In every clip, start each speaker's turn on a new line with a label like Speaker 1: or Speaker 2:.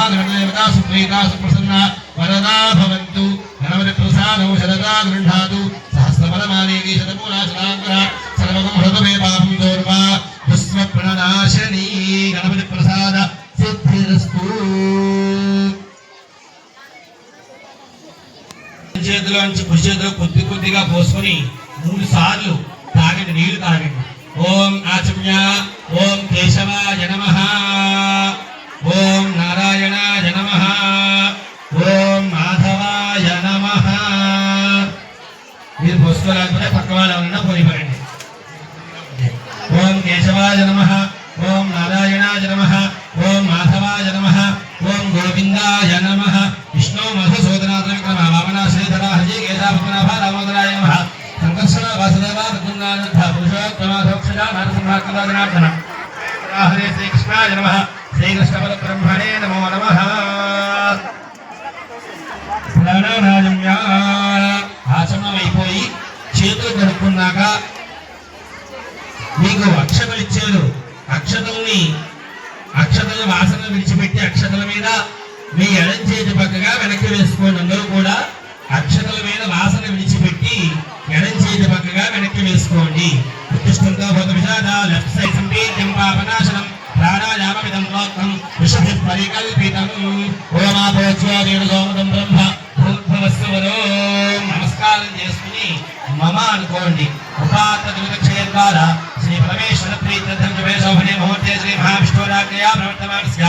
Speaker 1: महागणदेवता सुप्रीता सुप्रसन्ना वरदा भवन्तु गणपति प्रसादौ शरदा गृह्णातु सहस्रफलमादेवी शतमूलाशलाङ्करा सर्वगं हृदमे पापं दोर्वा दुष्मप्रणनाशिनी गणपति प्रसाद सिद्धिरस्तु। చేతిలోంచి కుడి చేతిలో కొద్ది కొద్దిగా పోసుకొని 3 సార్లు తాగండి, నీళ్లు తాగండి. ఓం ఆచమ్య, ఓం కేశవాయ నమః, ఓం నారాయణాయ నమః, ఓం మాధవాయ నమః. మీరు పోసుకోలేకపోతే పక్క వాళ్ళు ఎవరన్నా పోయిపడండి. ఓం కేశవాయ నమః, ఓం నారాయణాయ నమః, ఓం మాధవాయ నమః, ఓం గోవిందాయ నమః. విష్ణు మధుసూదనాథ విక్రమ వామన శ్రీధర హరి కేశవపద్మనాభ దామోదరాయ నమః. సంకర్షణ వాసుదేవ ప్రద్యుమ్నానంద పురుషోత్తమాధోక్షజ నరసింహాకృతాజనార్దన హరే శ్రీకృష్ణాయ నమః. శ్రీకృష్ణ పరబ్రహ్మణే నమో నమః. ఆచమనం అయిపోయి చేతులు కడుక్కున్నాక మీకు అక్షతలు ఇచ్చారు. అక్షతల వాసన విడిచిపెట్టి అక్షతల మీద మీ ఎడం చేతి పక్కగా వెనక్కి వేసుకోండి. అందరూ కూడా అక్షతల మీద వాసన విడిచిపెట్టి ఎడం చేతి పక్కగా వెనక్కి వేసుకోండి. ఉత్తిష్టంతో భూత విషాద లెఫ్ట్ సైడ్ సంపీత్యం పాపనాశనం ప్రాణాయామమిదం ప్రోక్తం విశుద్ధి పరికల్పితం. ఓమాపోజ్యోదేవ సోమదం బ్రహ్మ భూద్భవస్వరో. నమస్కారం చేసుకుని మమ అనుకోండి. ఉపాత్త దుర్గక్షయ ద్వారా శ్రీ పరమేశ్వర ప్రీత్యర్థం శోభనే ముహూర్తే శ్రీ మహావిష్ణురాజ్ఞయా ప్రవర్తమానస్య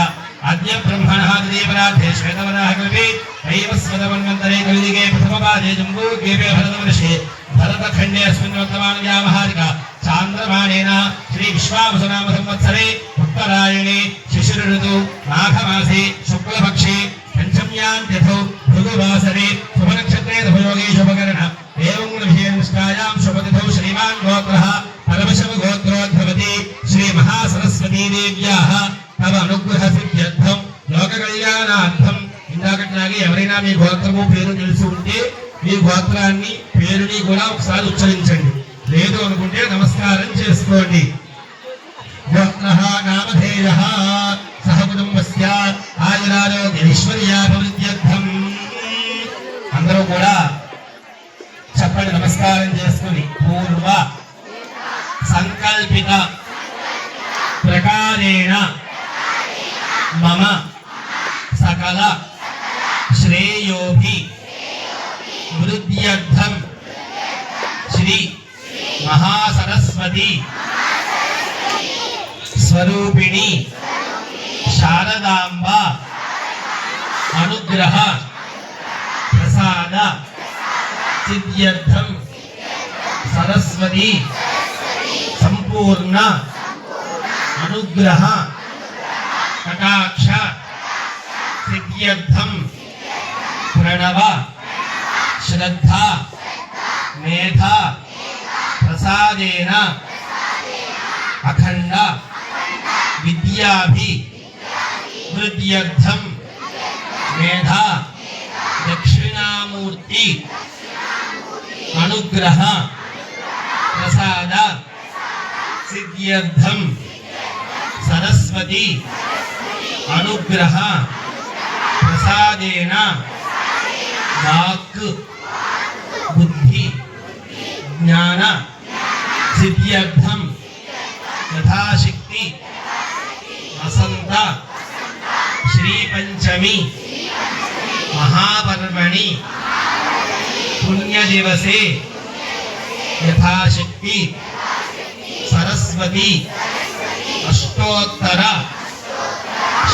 Speaker 1: అద్య బ్రహ్మణః దేవరాధే శ్వేతవరాహ కల్పే వైవస్వతమన్వంతరే కలియుగే ప్రథమపాదే జంబూద్వీపే భరతవర్షే భరతఖండే అస్మిన్ వర్తమానయా మహారిక చాంద్రమాణేన శ్రీ విశ్వావసునామ సంవత్సరే ఉత్తరాయణే శిశిర ఋతు మాఘమాసే శుక్లపక్షే పంచమ్యాం తిథౌ భృగువాసరే శుభనక్షత్రే శుభయోగే శుభకరణ ఏవం విషయనిష్టాయాం శుభతిథౌ శ్రీమాన్ గోత్రః పరమశివ గోత్రోద్భవతి శ్రీ మహాసరస్వతీ దేవ్యాః తమ అనుగ్రహ సిద్ధ్యర్థం లోక కళ్యాణార్థం. ఇందాకట్లాగే ఎవరైనా మీ గోత్రము పేరు తెలిసి ఉంటే మీ గోత్రాన్ని పేరుని కూడా ఒకసారి ఉచ్చరించండి. లేదు అనుకుంటే నమస్కారం చేసుకోండి. గోత్రః నామధేయః సహ కుటుంబస్య ఆయురారోగ్య ఐశ్వర్యాభివృద్ధ్యర్థం. అందరూ కూడా చెప్పండి నమస్కారం చేసుకుని. పూర్వ సంకల్పిత ప్రకారేణ మమ సకల శ్రేయోభి వృద్ధ్యర్థం శ్రీ మహాసరస్వతి స్వరూపిణి శారదాంబ అనుగ్రహ ప్రసాద సిద్ధ్యర్థం సరస్వతి సంపూర్ణ అనుగ్రహ కటాక్ష సిద్ధ్యర్థం ప్రణవ శ్రద్ధ మేధ ప్రసాదేన అఖండ విద్యాభి వృద్ధ్యర్థం మేధ దక్షిణామూర్తి అనుగ్రహ ప్రసాద సిద్ధ్యర్థం సరస్వతి అనుగ్రహ ప్రసాదేన వాక్ బుద్ధి జ్ఞాన సిద్ధ్యర్థం యథాశక్తి వసంత శ్రీ పంచమి మహాపర్వణి పుణ్యదివసే యథాశక్తి సరస్వతి అష్టోత్తర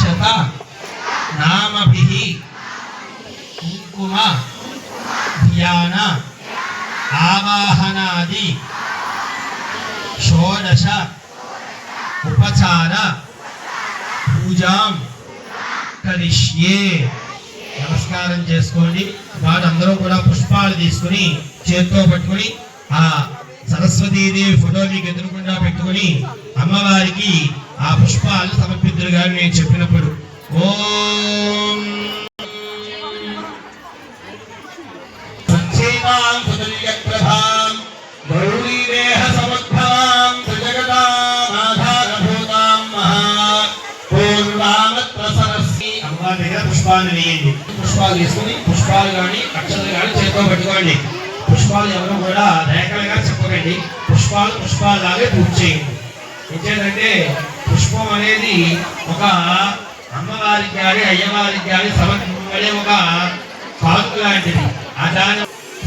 Speaker 1: శత నామభిః కుంకుమ ధ్యాన ఆవాహనాది షోడశ ఉపచార పూజాం కరిష్యే. నమస్కారం చేసుకోండి. వారందరూ కూడా పుష్పాలు తీసుకుని చేత్తో పట్టుకుని ఆ సరస్వతీదేవి ఫోటో మీకు ఎదురుకుండా పెట్టుకుని అమ్మవారికి ఆ పుష్పాలు సమర్పిద్దురు గారు నేను చెప్పినప్పుడు. ఓం అమ్మవారి దగ్గర పుష్పాలు వేయండి. పుష్పాలు తీసుకుని పుష్పాలు కానీ అక్షతలు కానీ చేతిలో పెట్టుకోండి. పుష్పాలు ఎవరు కూడా రేఖలుగా చెప్పకండి. పుష్పాలు లాగే పూజ చేయండి. ఏంటంటే పుష్పం అనేది ఒక అమ్మవారికి కానీ అయ్యవారికి కానీ సమర్పించబడే ఒక కాదు లాంటిది. ఆ దాని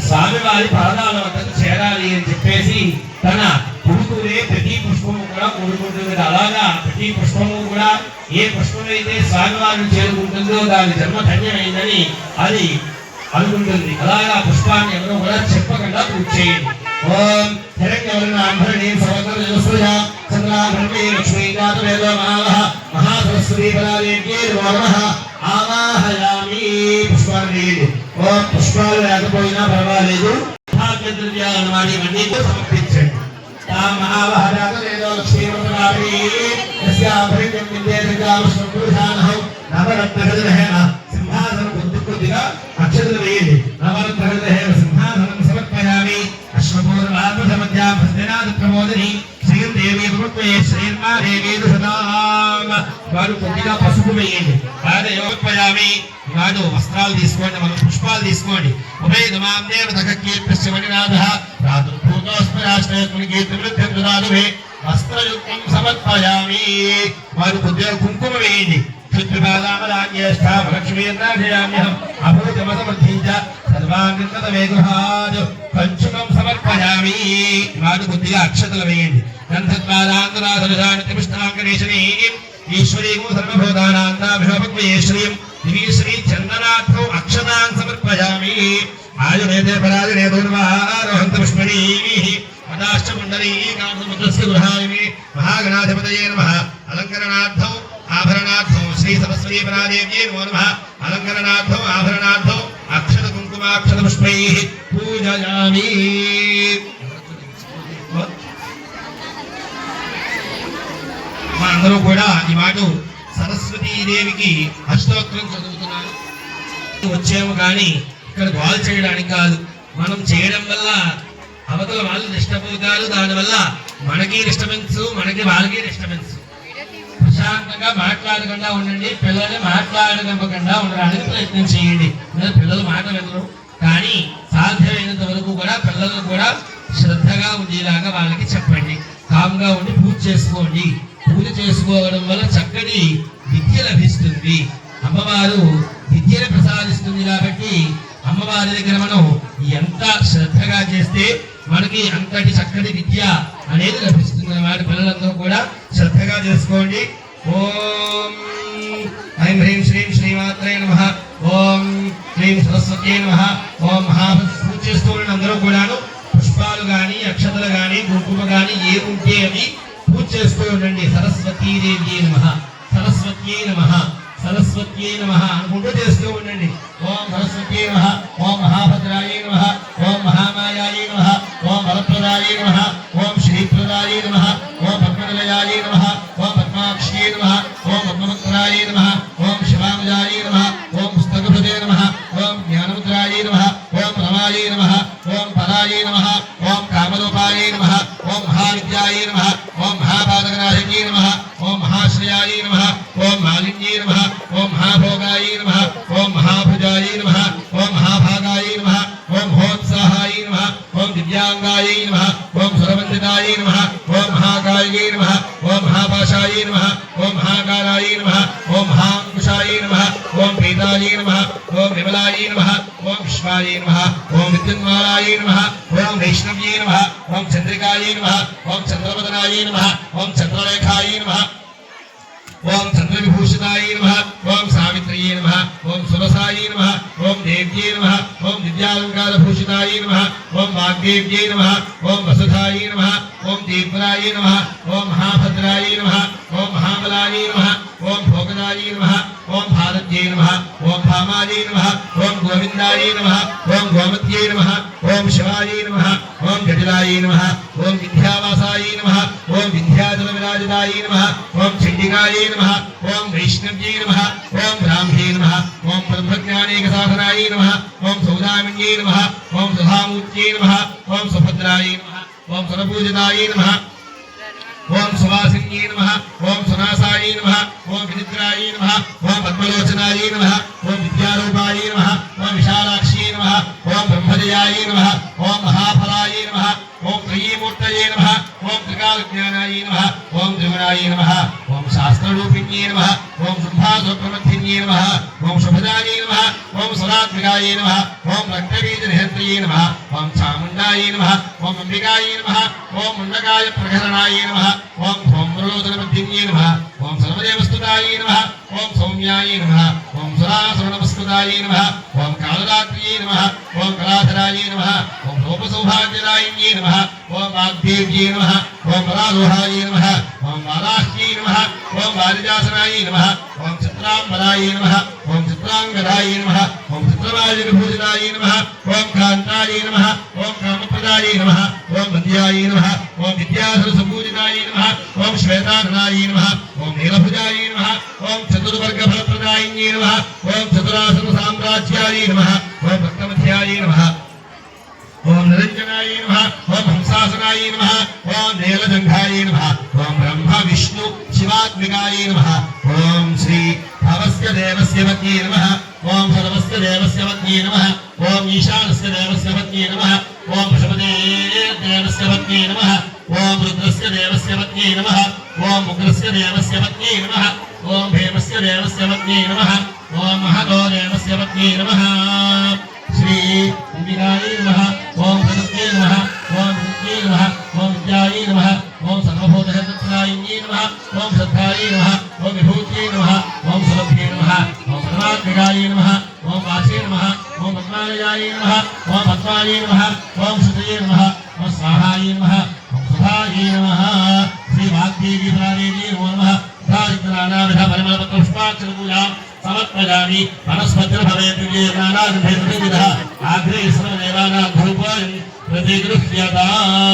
Speaker 1: స్వామివారి పాదాల వద్దకు చేరాలి అని చెప్పేసి తన కొడుకునే ప్రతి పుష్పము కూడా కోరుకుంటుంది. అలాగా ప్రతి పుష్పము కూడా ఏ పుష్పమైతే స్వామివారిని చేరుకుంటుందో దాని జన్మ ధన్యమైందని అది అనుకుంటుంది. అలాగా పుష్పాన్ని ఎవరో కూడా చెప్పకుండా పూజ చేయండి. ఓం హిరణ్యవర్ణాంబరణీ సర్వతరజస్వజ చంద్రాభరణీ లక్ష్మీజాతవేదో మహాసరస్వతీ పరాదేవ్యై నమః ఆవాహయామి. పుష్పాలు వేయండి. ఓం పుష్పాలు లేకపోయినా పర్వాలేదు, భాగ్య ద్రవ్యాలను వాడి ఇవన్నీ సమర్పించండి. మహావహజాతవేదో లక్ష్మీవర్ణాభి యస్యాభరణ్యం విద్యేదృగామశ్వపురుషానహం నవరత్నగజరహేణ సింహాసనం కొద్దిగా అక్షతలు వేయండి. నవరత్నగజరహేణ సింహాసనం సమర్పయామి. అశ్వపూర్వామధ్యాం ప్రమోదిని శ్రీం దేవీ ప్రముఖే శ్రీర్మా దేవీ సదాం. వారు కొద్దిగా పసుపు వేయండి. పాదయోగపయామి. వాడు వస్త్రాలు తీసుకోండి, మనం పుష్పాలు తీసుకోండి. ఉభయ నమాం దేవతః కీర్తిశ్చ మణినాథః రాతోస్మరాశ్రయత్మని కీర్తివృద్ధిర్దాదువే వస్త్రయుక్తం సమర్పయామి. వారు కొద్దిగా కుంకుమ వేయండి. పంచుకం సమర్పయామి. వారు కొద్దిగా అక్షతలు వేయండి. ఈశ్వరీం సర్వభూతానాంతాభిషేశ్వరీం దివీశ్రీ చందనాథం అక్షతాన్ సమర్పయామి. ఆయుర్వేదే పరాజనే దూర్వారోహంత పుష్పణీ పదాశ్చ మండలీకాంతముద్రస్య గృహామి. మహాగణాధిపతయే నమః. అలంకరణార్థం ఆభరణార్థం శ్రీ సరస్వతీ పరాదేవ్యై నమో నమః. అలంకరణార్థం ఆభరణార్థం అక్షత కుంకుమాక్షత పుష్పైః పూజయామి. అందరూ కూడా ఈ మాట సరస్వతీదేవికి అష్టోత్తరం చదువుతున్నారు. వచ్చేమో కానీ ఇక్కడ గోల్ చేయడానికి కాదు. మనం చేయడం వల్ల అవతల వాళ్ళు డిస్టర్బ్, దానివల్ల మనకి డిస్టర్బెన్స్, మనకి వాళ్ళకి డిస్టర్బెన్స్. ప్రశాంతంగా మాట్లాడకుండా ఉండండి. పిల్లల్ని మాట్లాడకుండా ఉండడానికి ప్రయత్నం చేయండి. పిల్లలు మాట వినరు, కానీ సాధ్యమైనంత వరకు కూడా పిల్లలను కూడా శ్రద్ధగా ఉండేలాగా వాళ్ళకి చెప్పండి. కామ్గా ఉండి పూజ చేసుకోండి. పూజ చేసుకోవడం వల్ల చక్కటి విద్య లభిస్తుంది. అమ్మవారు విద్యను ప్రసాదిస్తుంది కాబట్టి అమ్మవారి దగ్గర మనం ఎంత శ్రద్ధగా చేస్తే మనకి అంతటి చక్కటి విద్య అనేది లభిస్తుంది అన్నమాట. పిల్లలందరూ కూడా శ్రద్ధగా చేసుకోండి. ఓం ఐం హ్రీం శ్రీం శ్రీమాత్రే నమః. ఓం హ్రీం సరస్వత్యై నమః. ఓం పూజ చేస్తూ అందరూ కూడాను పుష్పాలు కానీ అక్షతలు కానీ కుంకుమ కానీ ఏముంటే అవి పూజ చేస్తూ ఉండండి. సరస్వతీదేవ్యై నమః, సరస్వత్యై నమః, సరస్వత్యై నమః అనుకుంటూ చేస్తూ ఉండండి. ఓం సరస్వత్యై నమః. ఓం మహాభద్రాయై నమః. ఓం మహామాయాయై నమః. ఓం వరప్రదాయై నమః. ఓం శ్రీప్రదాయై నమః. ఓం పద్మనిలయాయై నమః. ఓం పద్మాక్షియై నమః. ఓం పద్మముద్రాయై నమః. ఓం శివాంజాయై నమః. ఓం పుస్తకభృతే నమః. ఓం జ్ఞానముద్రాయై నమః. ఓం రమాయై నమః. ఓం పరాయై నమః. ఓం కామరూపాయై నమః. ఓం మహావిద్యాయై నమః. ఓం మహాపాదకనాశిన్యై నమః. ఓం మహాశ్రయాయై నమః. ఓం మాలిన్యై నమః. ఓం మహాభోగాయై నమః. ఓం మహాభుజాయై నమః. ఓం మహాభాగాయై నమః. ఓం మహోత్సాహాయై నమః. ఓం దివ్యాంగాయై నమః. ఓం సురవందితాయై నమః. ఓం మహాకాయై నమః. ఓం మహాపాశాయై నమః. ఓం మహాకారాయై నమః. ఓం మహాంకుశాయై నమః. ఓం పీతాయై నమః. ఓం విమలాయై నమః. ఓం విశ్వాయై నమః. ఓం విద్యున్మాలాయై నమః. ఓం వైష్ణవ్యై నమః. ఓం చంద్రికాయై నమః. ఓం చంద్రవదనాయై నమః. ఓం చంద్రలేఖాయై నమః. ఓం చంద్రవిభూషితాయై నమః. ఓం సావిత్ర్యై నమః. ఓం సురసాయై నమః. ఓం దేవ్యై నమః. ఓం దివ్యాలంకారభూషితాయై నమః. ఓం వాగ్దేవ్యై నమః. ఓం వసుధాయై నమః. ఓం దీప్రాయై నమః. ఓం మహాభద్రాయై నమః. ఓం మహాబలాయై నమః. ఓం భోగదాయై నమః. ఓం భారత్యై నమః. ఓం భామాయై నమః. ఓం గోవిందాయై నమః. ఓం గోమత్యై నమః. ఓం శివాయై నమః. ఓం జటిలాయై నమః. ఓం విద్యావాసాయై నమః. ఓం విద్యాచల విరాజితాయై నమః. ఓం చండికాయై నమః. ఓం వైష్ణవ్యై నమః. ఓం బ్రాహ్మ్యై నమః. ఓం బ్రహ్మజ్ఞానేక సాధనాయై నమః. ఓం సౌదామిన్యై నమః. ఓం సుధామూర్త్యై నమః. ఓం సుభద్రాయై నమః. ఓం సురపూజితాయై నమః. ఓం సువాసిన్యై నమః. ఓం సునాసాయై నమః. ఓం వినిద్రాయై నమః. ఓం పద్మలో विद्यालोचनायै नमः ओम विद्यारूपायै नमः ओम विशालाक्ष्यै नमः ओम ब्रह्मजयायै नमः ओम महाफलायै नमः ओम त्रयीमूर्तये नमः ओम त्रिकालज्ञानायै नमः ओम त्रिगुणायै नमः ओम शास्त्ररूपिण्ये नमः ओम शुभासुप्रमथिन्ये नमः ओम शुभदायै नमः ओम सदात्मिकायै नमः ओम रक्तबीजनिहन्त्रये नमः ओम चामुण्डायै नमः ओम अंबिकायै नमः ओम मुण्डकाय प्रकरणायै नमः ओम धूम्रलोचनमध्यन्ये नमः ओम सर्वदेवस्तुतायै नमः ओम सौम्यायै नमः ओम सुरासुरनमस्कृतायै नमः ओम कालरात्र्यै नमः ओम कलाधरायै नमः ओम रूपसौभाग्यदायिन्ये नमः ओम वाग्देव्यै नमः ओम वरारोहायै नमः ओम वाराह्यै नमः ओम वारिजासनायै नमः ओम चित्राम्बरायै नमः ओम चित्रांगदायै नमः ओम चित्रवायुविभूषितायै नमः ओम कान्तायै नमः ओम कामप्रदायै नमः ओम वन्द्यायै नमः ओम विद्याधरसम्पूजितायै नमः ओम श्वेताननायै नमः ओम नीलभुजायै नमः ओम चतुर्वर्गफलप्रदायिन्ये नमः ओम चतुरासनसाम्राज्यायै नमः ओम भक्तमध्यायै नमः ओम निरंजनायै नमः ओम हंसासनायै नमः ओम नीलजंघायै नमः ओम ब्रह्म विष्णु शिवात्मिकायै नमः ओम श्री भवस्य देवस्य पत्न्यै नमः ओम सर्वस्य देवस्य पत्न्यै नमः ओम ईशानस्य देवस्य पत्न्यै नमः ओम पशुपते देवस्य पत्न्यै नमः ओम रुद्रस्य देवस्य पत्न्यै नमः ओम उग्रस्य देवस्य पत्न्यै नमः ओम भीमस्य देवस्य पत्न्यै नमः ओम महतो देवस्य पत्न्यै नमः श्री अंबिकायै नमः ओम गणपतये नमः ओम विद्ये नमः ओम विद्यायै नमः ओम सर्वभूतहितप्रदायिन्ये नमः ओम श्रद्धायै नमः ओम विभूत्यै नमः ओम सुलभ्ये नमः ओम परमात्मिकायै नमः ओम वाचे नमः ओम पद्मालयायै नमः ओम पद्मायै नमः ओम श्रुतये नमः ओम स्वाहायै नमः ओम सुधायै नमः श्री वाग्देवी प्रादेवी नमो नमः धारित्राणाविध परिमलपत्रपुष्पाक्षरपूजां समर्पयामि वनस्पतिर्भवेद्विजये नानाविधः आग्रे सर्वदेवानां धूपं प्रतिगृह्यताम्।